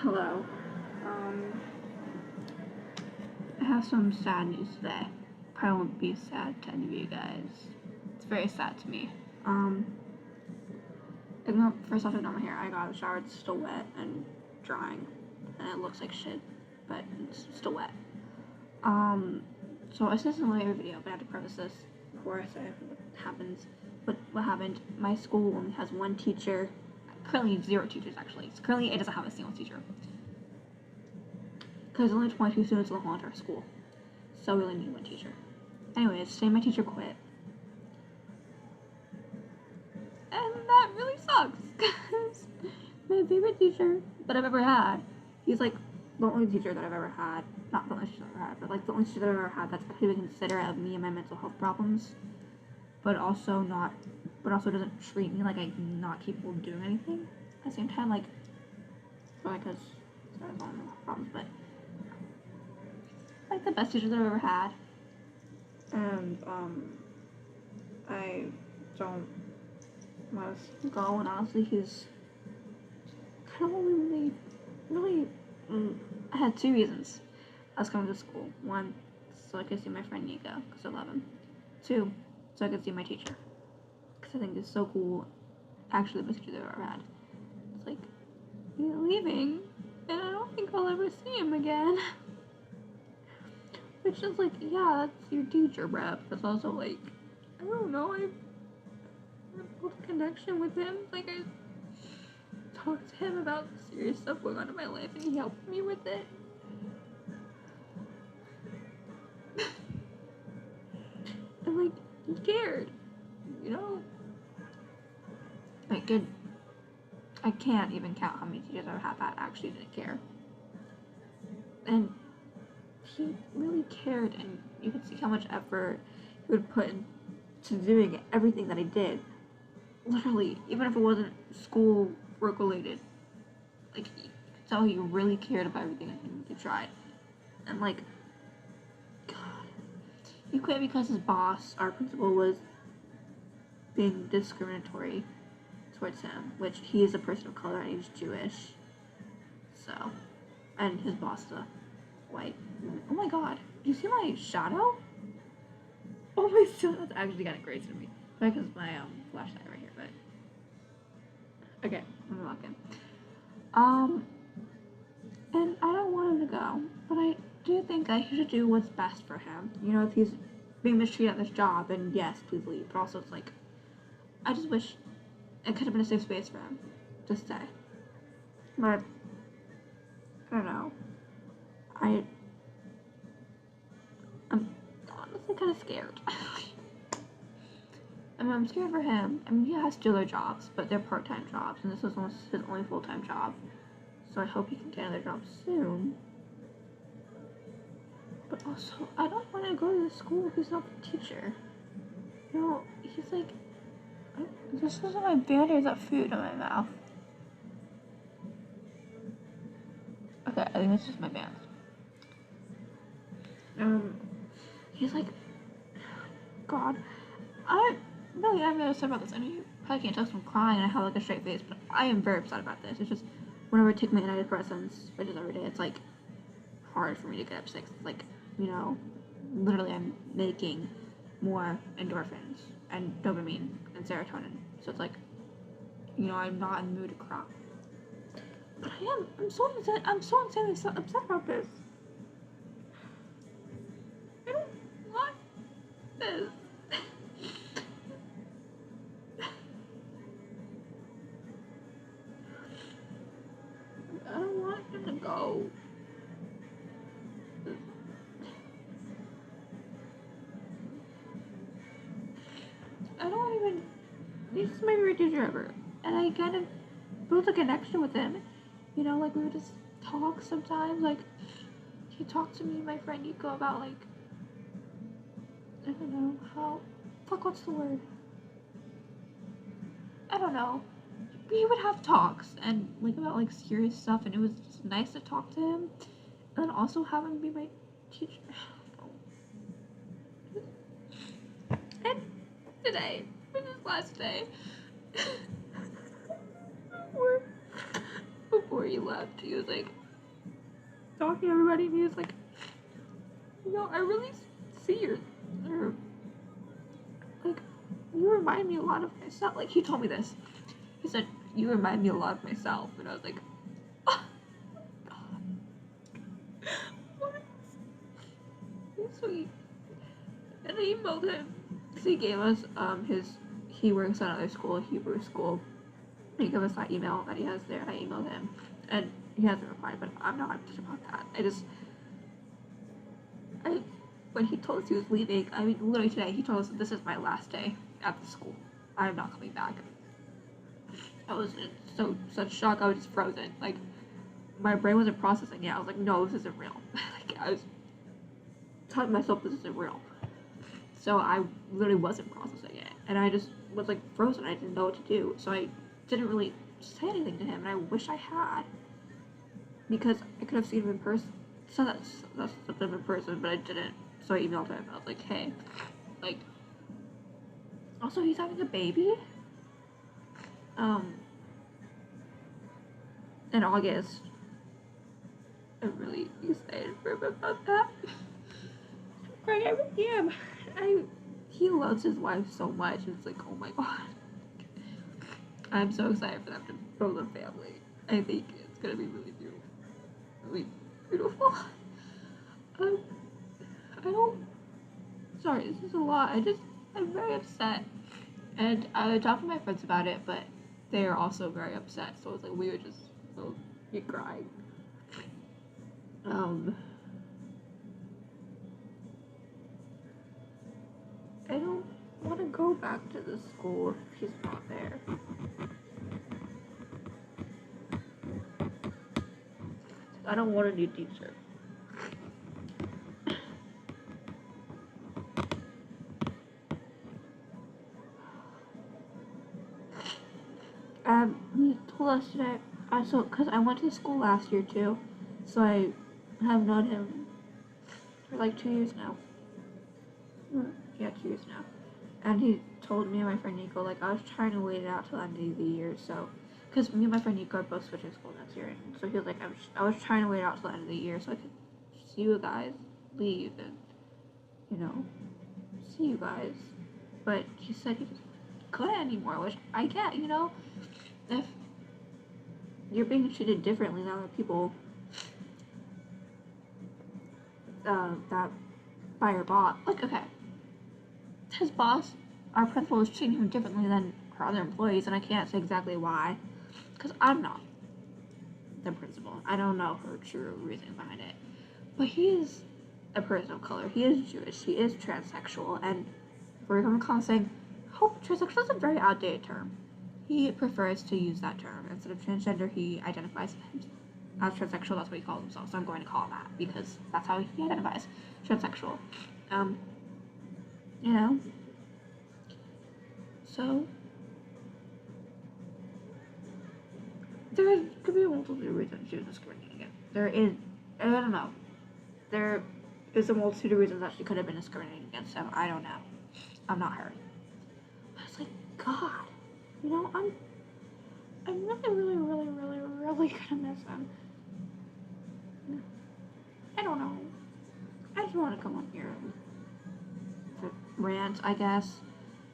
Hello. Um, I have some sad news today. Probably won't be sad to any of you guys. It's very sad to me. First off, ignore my hair. I got out of the shower. It's still wet and drying, and it looks like shit, but it's still wet. So I said this in every video, but I have to preface this before I say what happens. What happened? My school only has one teacher. Currently, 0 teachers actually. So currently, it doesn't have a single teacher. Because there's only 22 students in the whole entire school. So we only need one teacher. Anyways, today my teacher quit. And that really sucks, because my favorite teacher that I've ever had, he's like the only teacher that I've ever had. Not the only teacher I've ever had, but like the only teacher that I've ever had that's pretty considerate of me and my mental health problems. But also doesn't treat me like I'm not capable of doing anything. At the same time, like, because I have mental health problems, but like the best teacher that I've ever had. And I don't want to go, and honestly he's kind of only really I had 2 reasons I was coming to school. 1, so I could see my friend Nico, because I love him. 2, so I could see my teacher, because I think it's so cool. Actually the best teacher that I've ever had. It's like, he's leaving, and I don't think I'll ever see him again. Which is like, yeah, that's your teacher, bruh. But it's also like, I don't know, I built a connection with him. Like, I talked to him about serious stuff going on in my life, and he helped me with it. And like, he cared, you know? Like, I can't even count how many teachers I've had that actually didn't care. And he really cared, and you could see how much effort he would put into doing everything that I did. Literally, even if it wasn't school work related, like, you could tell he really cared about everything and he tried. And like, God, he quit because his boss, our principal, was being discriminatory towards him, which he is a person of color and he's Jewish. So, and his boss is a white woman. Oh my God, do you see my shadow? Oh my God, that's actually kind of crazy to me. Because my flashlight right here, but okay, let me walk in. And I don't want him to go, but I do think that he should do what's best for him. You know, if he's being mistreated at this job, then yes, please leave. But also, it's like, I just wish it could have been a safe space for him to stay. But I don't know. I'm honestly kind of scared. I mean, I'm scared for him. I mean, he has 2 other jobs, but they're part-time jobs, and this is almost his only full-time job. So I hope he can get another job soon. But also, I don't want to go to the school if he's not the teacher. You know, he's like, this isn't my band, or is that food in my mouth? Okay, I think it's just my band. He's like, God, I'm really upset about this. I know you probably can't tell, I'm crying and I have like a straight face, but I am very upset about this. It's just, whenever I take my antidepressants, which is every day, it's like hard for me to get upset. It's like, you know, literally I'm making more endorphins and dopamine and serotonin. So it's like, you know, I'm not in the mood to cry. But I am. I'm so insanely upset about this. I don't want this. I don't want him to go. I don't even. He's just my favorite teacher ever, and I kind of built a connection with him. You know, like we would just talk sometimes. Like he talked to me and my friend Nico about like, I don't know how. Fuck, what's the word? I don't know. We would have talks and like about like serious stuff, and it was just nice to talk to him, and then also have him be my teacher. And today, for this last day, before he left, he was like talking to everybody, and he was like, I really see your like, you remind me a lot of myself. Like, he told me this. He said, you remind me a lot of myself. And I was like, oh, God. What? He's sweet. And I emailed him. So he gave us, he works at another school, a Hebrew school. He gave us that email that he has there, and I emailed him. And he hasn't replied, but I'm not upset about that. When he told us he was leaving, I mean, literally today, he told us this is my last day at the school. I am not coming back. I was in such shock. I was just frozen. Like, my brain wasn't processing it. I was like, no, this isn't real. Like, I was telling myself this isn't real. So I literally wasn't processing it. And I just was, like, frozen. I didn't know what to do. So I didn't really say anything to him, and I wish I had. Because I could have seen him in person. So that's a different person, but I didn't. So I emailed him. I was like, hey, like, also he's having a baby. In August. I'm really excited for him about that. I really am. He loves his wife so much. It's like, oh my god. I'm so excited for them to build a family. I think it's gonna be really beautiful. Really beautiful. Sorry, this is a lot. I'm very upset. And I talked to my friends about it, but they are also very upset. So it was like, we would just both be crying. I don't want to go back to the school if he's not there. I don't want a new teacher. He told us today, because I went to school last year too, so I have known him for like 2 years now. Yeah, 2 years now. And he told me and my friend Nico, like, I was trying to wait it out till the end of the year, so, because me and my friend Nico are both switching school next year, and so he was like, I was trying to wait it out till the end of the year so I could see you guys leave and, see you guys. But he said he couldn't anymore, which I get, if you're being treated differently than other people that by your boss. Like, okay, his boss, our principal, is treating him differently than her other employees, and I can't say exactly why, because I'm not the principal. I don't know her true reasoning behind it. But he is a person of color. He is Jewish. He is transsexual, and we're going to saying, oh, transsexual is a very outdated term. He prefers to use that term. Instead of transgender, he identifies as transsexual. That's what he calls himself. So I'm going to call him that because that's how he identifies, transsexual. So there could be a multitude of reasons she was discriminating against. I don't know. There is a multitude of reasons that she could have been discriminating against him. I don't know. I'm not her. I was like, God. I'm really gonna miss him. I don't know. I just want to come on here to rant, I guess,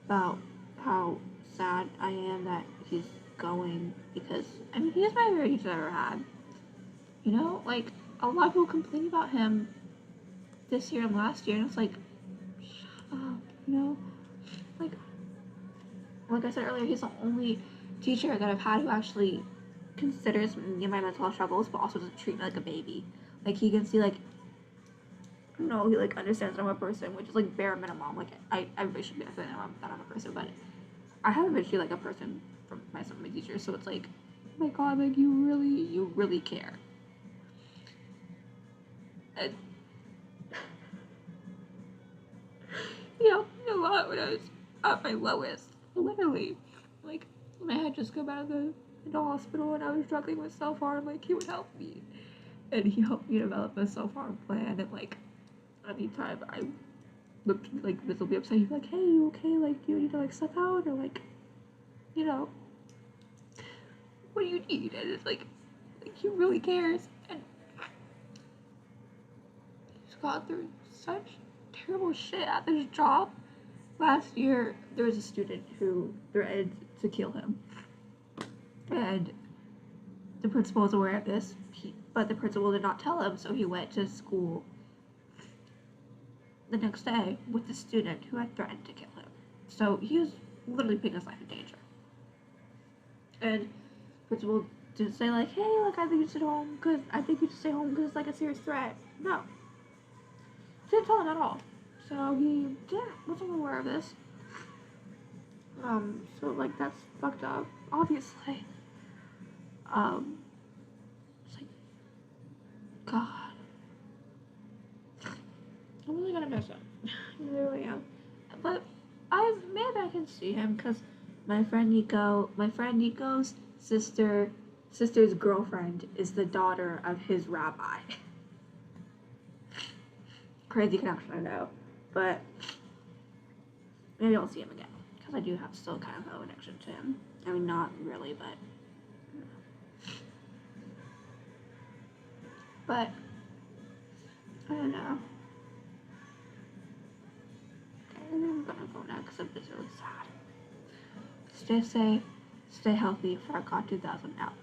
about how sad I am that he's going, because, he is my favorite teacher I've ever had. Like, a lot of people complain about him this year and last year, and it's like, shut up, like I said earlier, he's the only teacher that I've had who actually considers me and my mental health struggles, but also doesn't treat me like a baby. Like, he can see, like, he, like, understands that I'm a person, which is, like, bare minimum. Like, everybody should be understanding that I'm a person, but I haven't been treated like a person from some of my teachers, so it's like, oh my god, like, you really care. And he helped me a lot when I was at my lowest. Literally, like, when I had just come out of the hospital and I was struggling with self-harm, like, he would help me. And he helped me develop a self-harm plan, and, like, anytime I looked, like, visibly upset, he'd be like, hey, you okay? Like, do you need to, like, step out? Or, like, what do you need? And it's like, Like, he really cares. And he's gone through such terrible shit at this job. Last year, there was a student who threatened to kill him. And the principal was aware of this, but the principal did not tell him, so he went to school the next day with the student who had threatened to kill him. So he was literally putting his life in danger. And the principal didn't say, like, hey, like, I think you should home because I think you should stay home because it's like a serious threat. No. He didn't tell him at all. So he, wasn't aware of this. So, like, that's fucked up, obviously. It's like, God. I'm really gonna miss him. I really am. But maybe I can see him because my friend Nico's sister's girlfriend is the daughter of his rabbi. Crazy connection, I know. But maybe I'll see him again because I do have still kind of a connection to him. I mean, not really, but. But I don't know. Okay, I think I'm gonna go now because I'm just really sad. Stay safe, stay healthy. FrogCon 2000 out.